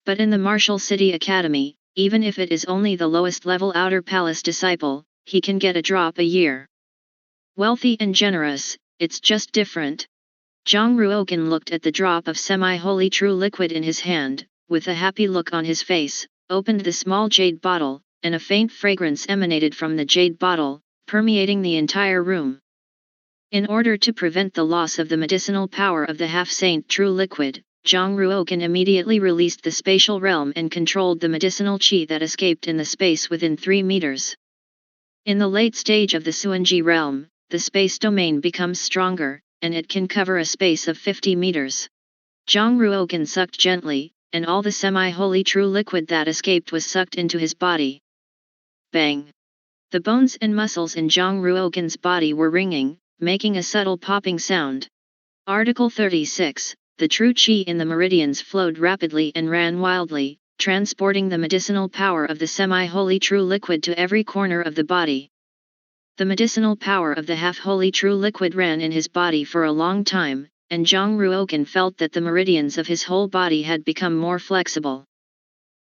But in the Martial City Academy, even if it is only the lowest level outer palace disciple, he can get a drop a year. Wealthy and generous, it's just different. Zhang Ruogan looked at the drop of semi-holy true liquid in his hand, with a happy look on his face, opened the small jade bottle, and a faint fragrance emanated from the jade bottle, permeating the entire room. In order to prevent the loss of the medicinal power of the half-saint true liquid, Zhang Ruogan immediately released the spatial realm and controlled the medicinal qi that escaped in the space within 3 meters. In the late stage of the Suanji realm, the space domain becomes stronger, and it can cover a space of 50 meters. Zhang Ruogan sucked gently, and all the semi-holy true liquid that escaped was sucked into his body. Bang! The bones and muscles in Zhang Ruogan's body were ringing, making a subtle popping sound. Article 36. The true qi in the meridians flowed rapidly and ran wildly, transporting the medicinal power of the semi-holy true liquid to every corner of the body. The medicinal power of the half-holy true liquid ran in his body for a long time, and Zhang Ruogan felt that the meridians of his whole body had become more flexible.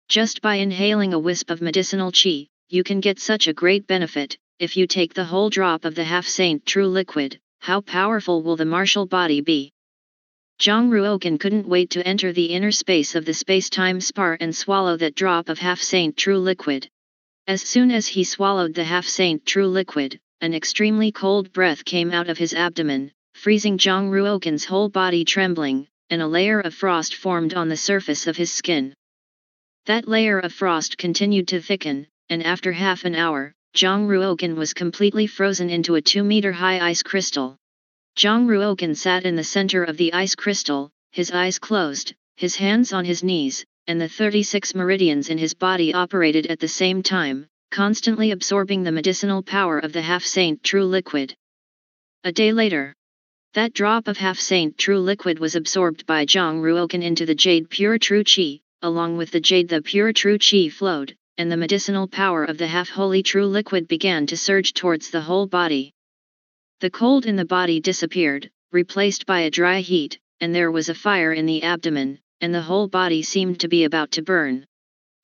Just by inhaling a wisp of medicinal qi, you can get such a great benefit. If you take the whole drop of the half-saint true liquid, how powerful will the martial body be? Zhang Ruogan couldn't wait to enter the inner space of the space-time spar and swallow that drop of half-saint true liquid. As soon as he swallowed the half-saint true liquid, an extremely cold breath came out of his abdomen, freezing Zhang Ruogan's whole body trembling, and a layer of frost formed on the surface of his skin. That layer of frost continued to thicken, and after half an hour, Zhang Ruogan was completely frozen into a 2-meter-high ice crystal. Zhang Ruogan sat in the center of the ice crystal, his eyes closed, his hands on his knees, and the 36 meridians in his body operated at the same time, constantly absorbing the medicinal power of the half-saint true liquid. A day later, that drop of half-saint true liquid was absorbed by Zhang Ruogan into the jade pure true qi, along with the jade the pure true qi flowed, and the medicinal power of the half-holy true liquid began to surge towards the whole body. The cold in the body disappeared, replaced by a dry heat, and there was a fire in the abdomen, and the whole body seemed to be about to burn.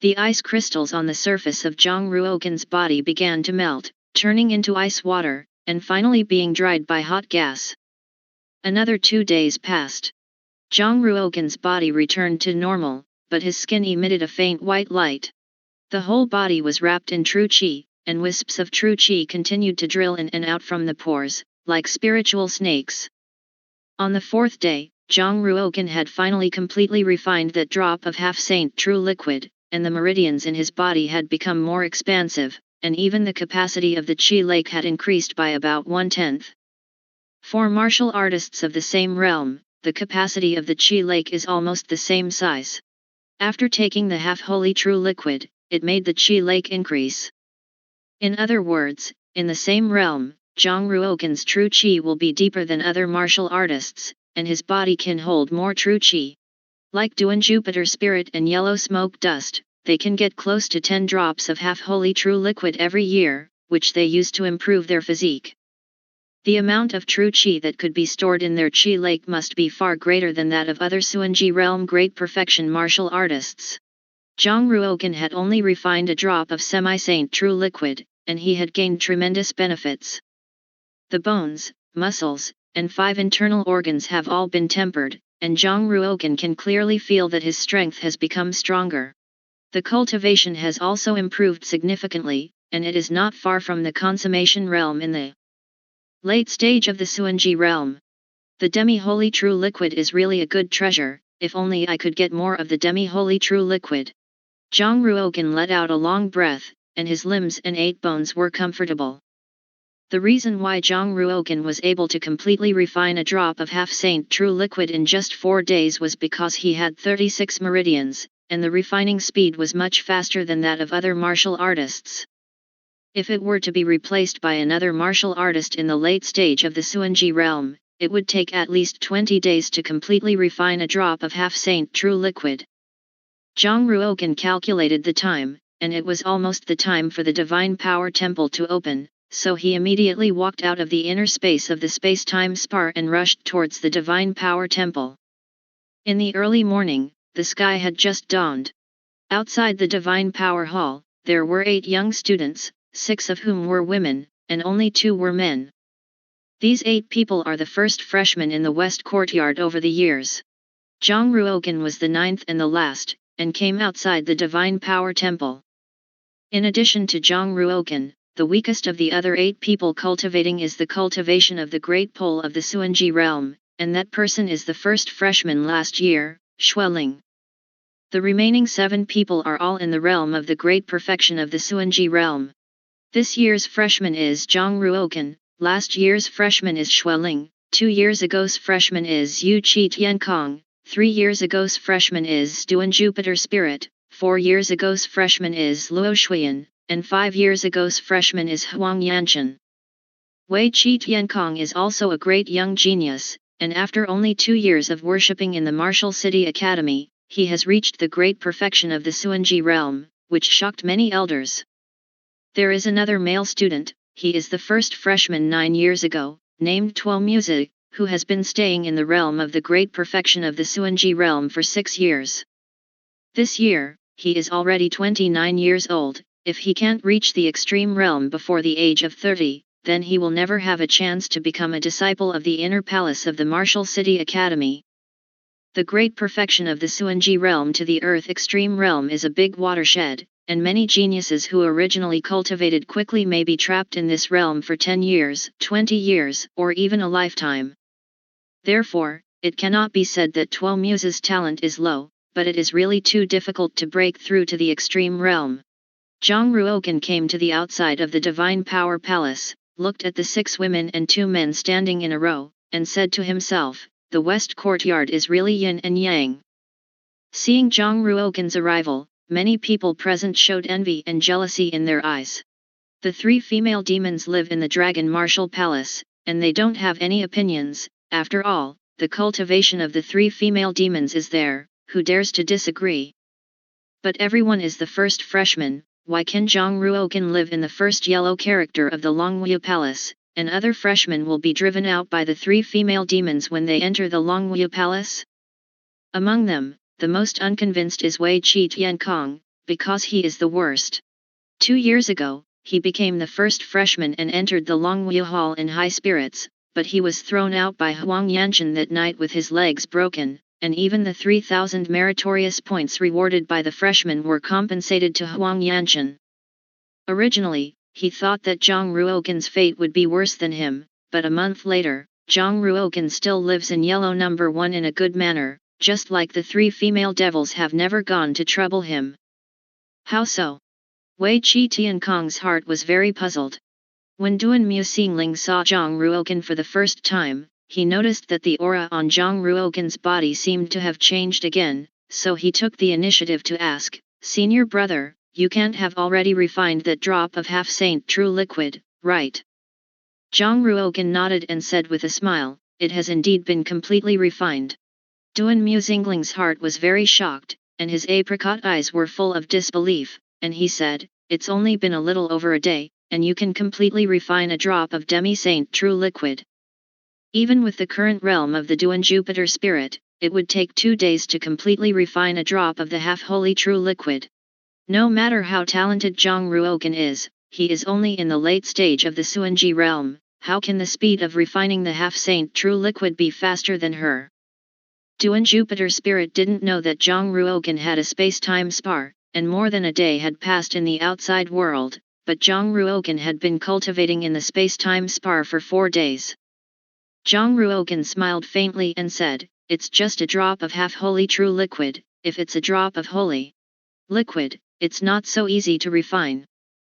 The ice crystals on the surface of Zhang Ruogan's body began to melt, turning into ice water, and finally being dried by hot gas. Another 2 days passed. Zhang Ruogan's body returned to normal, but his skin emitted a faint white light. The whole body was wrapped in true qi, and wisps of true qi continued to drill in and out from the pores, like spiritual snakes. On the 4th day, Zhang Ruogan had finally completely refined that drop of half-saint true liquid, and the meridians in his body had become more expansive, and even the capacity of the qi lake had increased by about 1/10. For martial artists of the same realm, the capacity of the qi lake is almost the same size. After taking the half-holy true liquid, it made the qi lake increase. In other words, in the same realm, Zhang Ruogan's true qi will be deeper than other martial artists, and his body can hold more true qi. Like Duan Jupiter Spirit and Yellow Smoke Dust, they can get close to 10 drops of half-holy true liquid every year, which they use to improve their physique. The amount of true qi that could be stored in their qi lake must be far greater than that of other Suanji realm great perfection martial artists. Zhang Ruogan had only refined a drop of semi-saint true liquid, and he had gained tremendous benefits. The bones, muscles, and 5 internal organs have all been tempered, and Zhang Ruogan can clearly feel that his strength has become stronger. The cultivation has also improved significantly, and it is not far from the consummation realm in the late stage of the Suanji realm. The demi-holy true liquid is really a good treasure, if only I could get more of the demi-holy true liquid. Zhang Ruogan let out a long breath, and his limbs and 8 bones were comfortable. The reason why Zhang Ruogan was able to completely refine a drop of half-saint true liquid in just 4 days was because he had 36 meridians, and the refining speed was much faster than that of other martial artists. If it were to be replaced by another martial artist in the late stage of the Suanji realm, it would take at least 20 days to completely refine a drop of half-saint true liquid. Zhang Ruogan calculated the time, and it was almost the time for the Divine Power Temple to open, so he immediately walked out of the inner space of the space-time spar and rushed towards the Divine Power Temple. In the early morning, the sky had just dawned. Outside the Divine Power Hall, there were 8 young students, 6 of whom were women, and only 2 were men. These 8 people are the first freshmen in the West Courtyard over the years. Zhang Ruogan was the 9th and the last, and came outside the Divine Power Temple. In addition to Zhang Ruogan, the weakest of the other 8 people cultivating is the cultivation of the Great Pole of the Suanji realm, and that person is the first freshman last year, Xueling. The remaining 7 people are all in the realm of the great perfection of the Suanji realm. This year's freshman is Zhang Ruogan, last year's freshman is Xueling, 2 years ago's freshman is Yu Qi Tiankong, 3 years ago's freshman is Duan Jupiter Spirit, 4 years ago's freshman is Luo Shuyan, and 5 years ago's freshman is Huang Yanchen. Wei Qi Tiankong is also a great young genius, and after only 2 years of worshipping in the Martial City Academy, he has reached the great perfection of the Suanji realm, which shocked many elders. There is another male student, he is the first freshman 9 years ago, named Tuo Muzi, who has been staying in the realm of the great perfection of the Suanji realm for 6 years. This year, he is already 29 years old. If he can't reach the extreme realm before the age of 30, then he will never have a chance to become a disciple of the inner palace of the Martial City Academy. The great perfection of the Suanji realm to the earth extreme realm is a big watershed, and many geniuses who originally cultivated quickly may be trapped in this realm for 10 years, 20 years, or even a lifetime. Therefore, it cannot be said that Tuo Muzi's talent is low, but it is really too difficult to break through to the extreme realm. Zhang Ruogan came to the outside of the Divine Power Palace, looked at the 6 women and 2 men standing in a row, and said to himself, the West Courtyard is really yin and yang. Seeing Zhang Ruogan's arrival, many people present showed envy and jealousy in their eyes. The 3 female demons live in the Dragon Martial Palace, and they don't have any opinions. After all, the cultivation of the 3 female demons is there, who dares to disagree? But everyone is the first freshman. Why can Zhang Ruogan live in the first yellow character of the Longwu Palace, and other freshmen will be driven out by the 3 female demons when they enter the Longwu Palace? Among them, the most unconvinced is Wei Qi Tiankong, because he is the worst. 2 years ago, he became the first freshman and entered the Longwu Hall in high spirits, but he was thrown out by Huang Yanchen that night with his legs broken, and even the 3,000 meritorious points rewarded by the freshmen were compensated to Huang Yanchen. Originally, he thought that Zhang Ruogan's fate would be worse than him, but a month later, Zhang Ruogan still lives in yellow number 1 in a good manner, just like the 3 female devils have never gone to trouble him. How so? Wei Qi Tiankong's heart was very puzzled. When Duan Mu Xingling saw Zhang Ruogan for the first time, he noticed that the aura on Zhang Ruogan's body seemed to have changed again, so he took the initiative to ask, Senior brother, you can't have already refined that drop of half-saint true liquid, right? Zhang Ruogan nodded and said with a smile, it has indeed been completely refined. Duan Mu Xingling's heart was very shocked, and his apricot eyes were full of disbelief, and he said, it's only been a little over a day, and you can completely refine a drop of demi-saint true liquid. Even with the current realm of the Duan Jupiter spirit, it would take 2 days to completely refine a drop of the half-holy true liquid. No matter how talented Zhang Ruogan is, he is only in the late stage of the Suanji realm. How can the speed of refining the half-saint true liquid be faster than her? Duan Jupiter spirit didn't know that Zhang Ruogan had a space-time spar, and more than a day had passed in the outside world, but Zhang Ruogan had been cultivating in the space-time spar for 4 days. Zhang Ruogan smiled faintly and said, it's just a drop of half-holy true liquid. If it's a drop of holy liquid, it's not so easy to refine.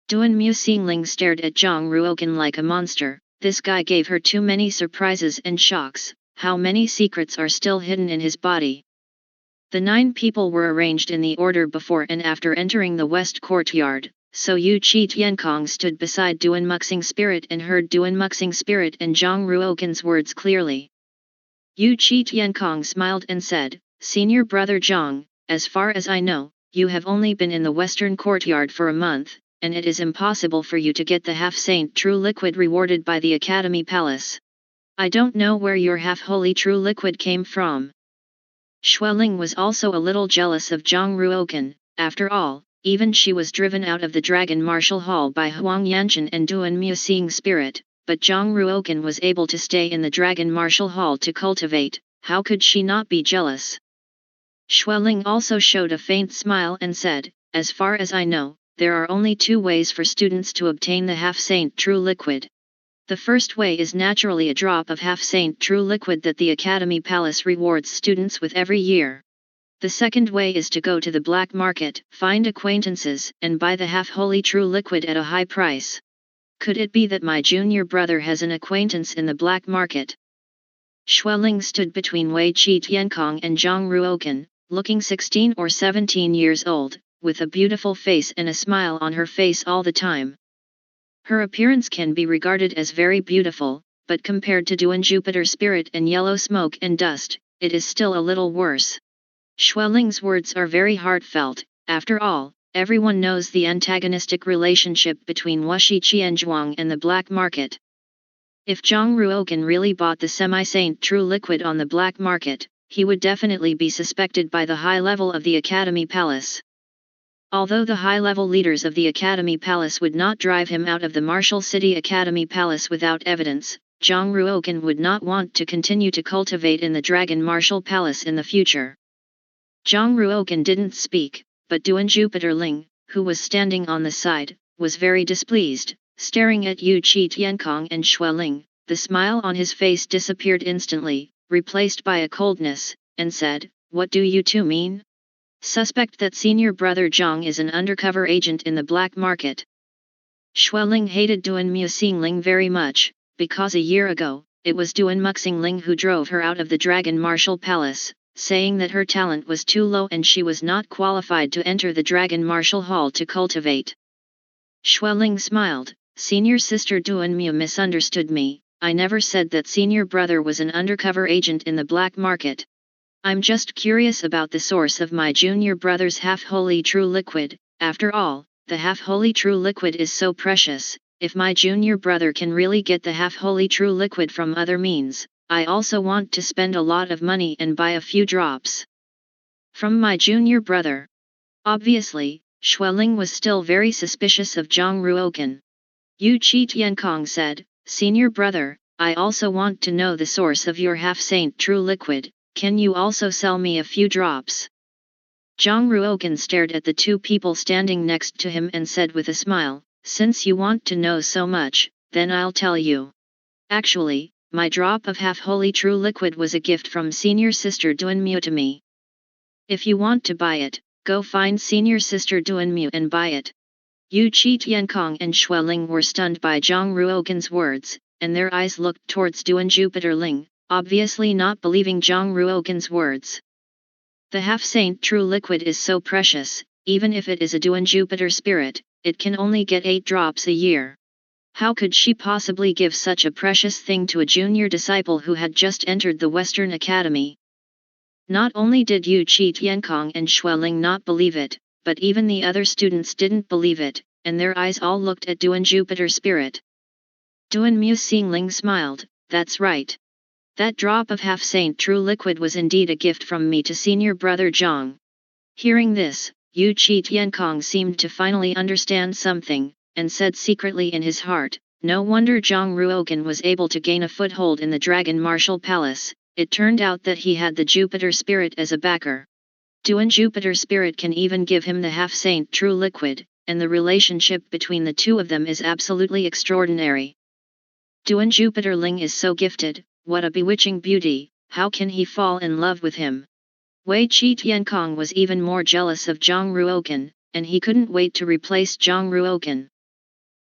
Duan Mu Xingling stared at Zhang Ruogan like a monster. This guy gave her too many surprises and shocks. How many secrets are still hidden in his body? The 9 people were arranged in the order before and after entering the west courtyard, so Yu Qi Tiankong stood beside Duan Muxing spirit and heard Duan Muxing spirit and Zhang Ruogan's words clearly. Yu Qi Tiankong smiled and said, Senior brother Zhang, as far as I know, you have only been in the western courtyard for a month, and it is impossible for you to get the half-saint true liquid rewarded by the Academy Palace. I don't know where your half-holy true liquid came from. Xueling was also a little jealous of Zhang Ruogan. After all, even she was driven out of the Dragon Martial Hall by Huang Yanchen and Duan Mu Seeing Spirit, but Zhang Ruogan was able to stay in the Dragon Martial Hall to cultivate. How could she not be jealous? Xueling also showed a faint smile and said, as far as I know, there are only 2 ways for students to obtain the half-saint true liquid. The first way is naturally a drop of half-saint true liquid that the Academy Palace rewards students with every year. The second way is to go to the black market, find acquaintances, and buy the half-holy true liquid at a high price. Could it be that my junior brother has an acquaintance in the black market? Xueling stood between Wei Qi Tiankong and Zhang Ruogan, looking 16 or 17 years old, with a beautiful face and a smile on her face all the time. Her appearance can be regarded as very beautiful, but compared to Duan Jupiter spirit and yellow smoke and dust, it is still a little worse. Xueling's words are very heartfelt. After all, everyone knows the antagonistic relationship between Wuxi Qianzhuang and the black market. If Zhang Ruogan really bought the semi-saint true liquid on the black market, he would definitely be suspected by the high level of the Academy Palace. Although the high-level leaders of the Academy Palace would not drive him out of the Martial City Academy Palace without evidence, Zhang Ruogan would not want to continue to cultivate in the Dragon Martial Palace in the future. Zhang Ruogan didn't speak, but Duan Jupiter Ling, who was standing on the side, was very displeased, staring at Yu Qi Tiankong and Xueling. The smile on his face disappeared instantly, replaced by a coldness, and said, what do you two mean? Suspect that senior brother Zhang is an undercover agent in the black market. Xueling hated Duan Mu Xingling very much, because a year ago, it was Duan Muxingling who drove her out of the Dragon Martial Palace, saying that her talent was too low and she was not qualified to enter the Dragon Martial Hall to cultivate. Xueling smiled, senior sister Duan Mu misunderstood me, I never said that senior brother was an undercover agent in the black market. I'm just curious about the source of my junior brother's half-holy true liquid. After all, the half-holy true liquid is so precious. If my junior brother can really get the half-holy true liquid from other means, I also want to spend a lot of money and buy a few drops from my junior brother. Obviously, Xueling was still very suspicious of Zhang Ruogan. Yu Qi Tiankong said, senior brother, I also want to know the source of your half-saint true liquid. Can you also sell me a few drops? Zhang Ruogan stared at the 2 people standing next to him and said with a smile, since you want to know so much, then I'll tell you. Actually, my drop of half-holy true liquid was a gift from senior sister Duan Mu to me. If you want to buy it, go find senior sister Duan Mu and buy it. Yu Qi Tiankong and Xueling were stunned by Zhang Ruogan's words, and their eyes looked towards Duan Jupiter Ling, obviously not believing Zhang Ruogan's words. The half-saint true liquid is so precious, even if it is a Duan Jupiter spirit, it can only get 8 drops a year. How could she possibly give such a precious thing to a junior disciple who had just entered the Western Academy? Not only did Yu Qi Tiankong and Xueling not believe it, but even the other students didn't believe it, and their eyes all looked at Duan Jupiter spirit. Duan Mu Xingling smiled, "That's right. That drop of half-saint true liquid was indeed a gift from me to senior brother Zhang." Hearing this, Yu Qi Tiankong seemed to finally understand something, and said secretly in his heart, "No wonder Zhang Ruogan was able to gain a foothold in the Dragon Martial Palace, it turned out that he had the Jupiter spirit as a backer. Duan Jupiter spirit can even give him the half-saint true liquid, and the relationship between the two of them is absolutely extraordinary. Duan Jupiter Ling is so gifted, what a bewitching beauty, how can he fall in love with him?" Wei Qi Tiankong was even more jealous of Zhang Ruogan, and he couldn't wait to replace Zhang Ruogan.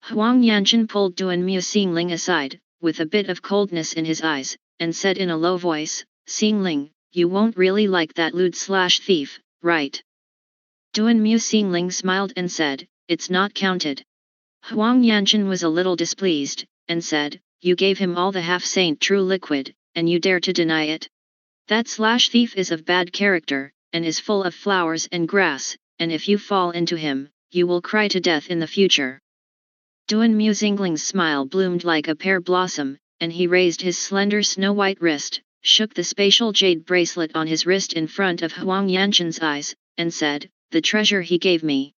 Huang Yanchen pulled Duan Mu Xingling aside, with a bit of coldness in his eyes, and said in a low voice, "Xingling, you won't really like that lewd/thief, right?" Duan Mu Xingling smiled and said, "It's not counted." Huang Yanchen was a little displeased, and said, "You gave him all the half-saint true liquid, and you dare to deny it? That/thief is of bad character, and is full of flowers and grass, and if you fall into him, you will cry to death in the future." Duan Mu Xingling's smile bloomed like a pear blossom, and he raised his slender snow-white wrist, shook the spatial jade bracelet on his wrist in front of Huang Yanchen's eyes, and said, "The treasure he gave me."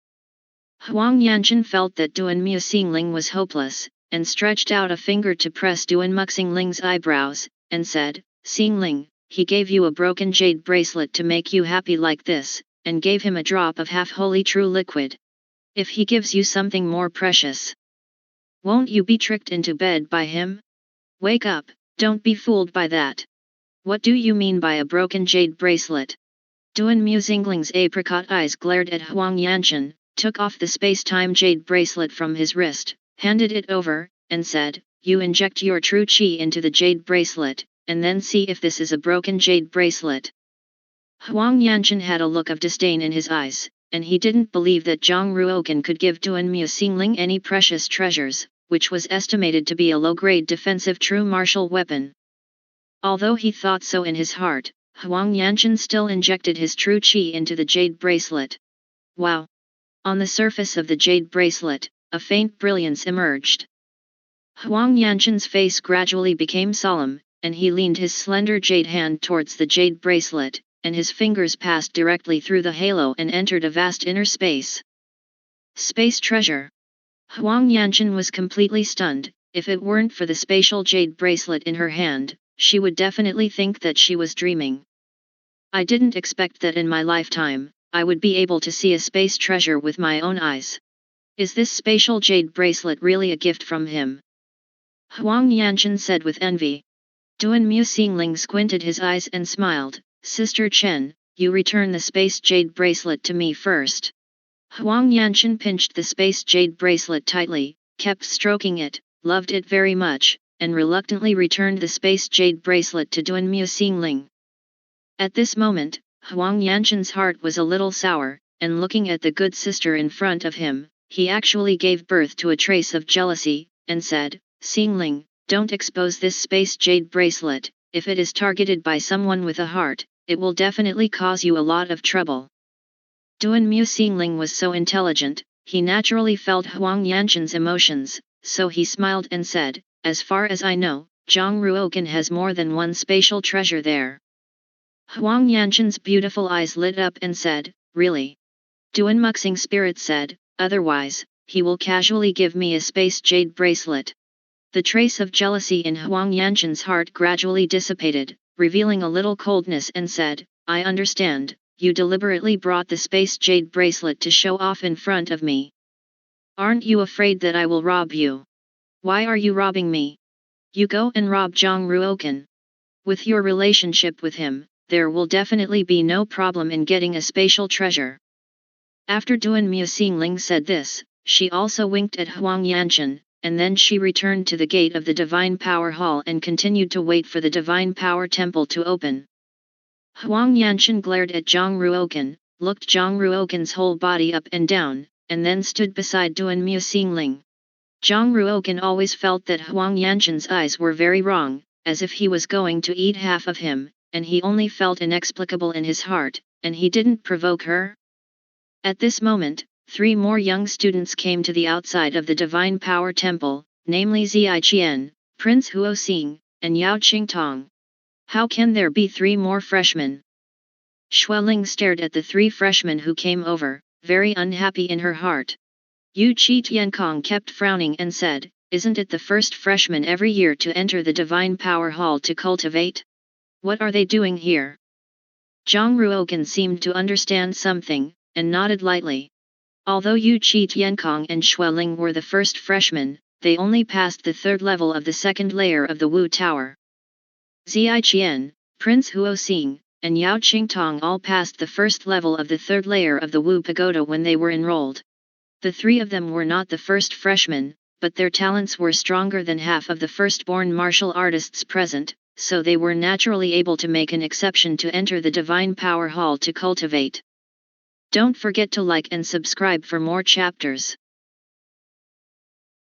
Huang Yanchen felt that Duan Mu Xingling was hopeless, and stretched out a finger to press Duan Mu Xingling's eyebrows, and said, "Xingling, he gave you a broken jade bracelet to make you happy like this, and gave him a drop of half-holy true liquid. If he gives you something more precious, won't you be tricked into bed by him? Wake up, don't be fooled by that. What do you mean by a broken jade bracelet?" Duan Mu Xingling's apricot eyes glared at Huang Yanchen, took off the space-time jade bracelet from his wrist, handed it over, and said, "You inject your true qi into the jade bracelet, and then see if this is a broken jade bracelet." Huang Yanchen had a look of disdain in his eyes, and he didn't believe that Zhang Ruogan could give Duan Mu Xingling any precious treasures, which was estimated to be a low-grade defensive true martial weapon. Although he thought so in his heart, Huang Yanchen still injected his true qi into the jade bracelet. Wow! On the surface of the jade bracelet, a faint brilliance emerged. Huang Yanchen's face gradually became solemn, and he leaned his slender jade hand towards the jade bracelet, and his fingers passed directly through the halo and entered a vast inner space. Space treasure! Huang Yanchen was completely stunned. If it weren't for the spatial jade bracelet in her hand, she would definitely think that she was dreaming. "I didn't expect that in my lifetime, I would be able to see a space treasure with my own eyes. Is this spatial jade bracelet really a gift from him?" Huang Yanchen said with envy. Duan Mu Xingling squinted his eyes and smiled, "Sister Chen, you return the space jade bracelet to me first." Huang Yanchen pinched the space jade bracelet tightly, kept stroking it, loved it very much, and reluctantly returned the space jade bracelet to Duan Mu Xingling. At this moment, Huang Yanchen's heart was a little sour, and looking at the good sister in front of him, he actually gave birth to a trace of jealousy, and said, "Xingling, don't expose this space jade bracelet. If it is targeted by someone with a heart, it will definitely cause you a lot of trouble." Duan Mu Xingling was so intelligent, he naturally felt Huang Yanchen's emotions, so he smiled and said, "As far as I know, Zhang Ruogan has more than one spatial treasure there." Huang Yanchen's beautiful eyes lit up and said, "Really?" Duan Muxing Spirit said, "Otherwise, he will casually give me a space jade bracelet." The trace of jealousy in Huang Yanchen's heart gradually dissipated, revealing a little coldness, and said, "I understand, you deliberately brought the space jade bracelet to show off in front of me. Aren't you afraid that I will rob you? Why are you robbing me? You go and rob Zhang Ruogan. With your relationship with him, there will definitely be no problem in getting a spatial treasure." After Duan Mu Xingling said this, she also winked at Huang Yanchen, and then she returned to the gate of the Divine Power Hall and continued to wait for the Divine Power Temple to open. Huang Yanchen glared at Zhang Ruogan, looked Zhang Ruogan's whole body up and down, and then stood beside Duan Mu Xingling. Zhang Ruogan always felt that Huang Yanshan's eyes were very wrong, as if he was going to eat half of him, and he only felt inexplicable in his heart, and he didn't provoke her. At this moment, 3 more young students came to the outside of the Divine Power Temple, namely Ziyi Qian, Prince Huoxing, and Yao Qingtong. How can there be 3 more freshmen? Xueling stared at the 3 freshmen who came over, very unhappy in her heart. Yu Qi Tiankong kept frowning and said, "Isn't it the first freshman every year to enter the Divine Power Hall to cultivate? What are they doing here?" Zhang Ruogan seemed to understand something, and nodded lightly. Although Yu Qi Tiankong and Xueling were the first freshmen, they only passed the 3rd level of the 2nd layer of the Wu Tower. Ziyi Qian, Prince Huoxing, and Yao Qingtong all passed the 1st level of the 3rd layer of the Wu Pagoda when they were enrolled. The 3 of them were not the first freshmen, but their talents were stronger than half of the firstborn martial artists present, so they were naturally able to make an exception to enter the Divine Power Hall to cultivate. Don't forget to like and subscribe for more chapters.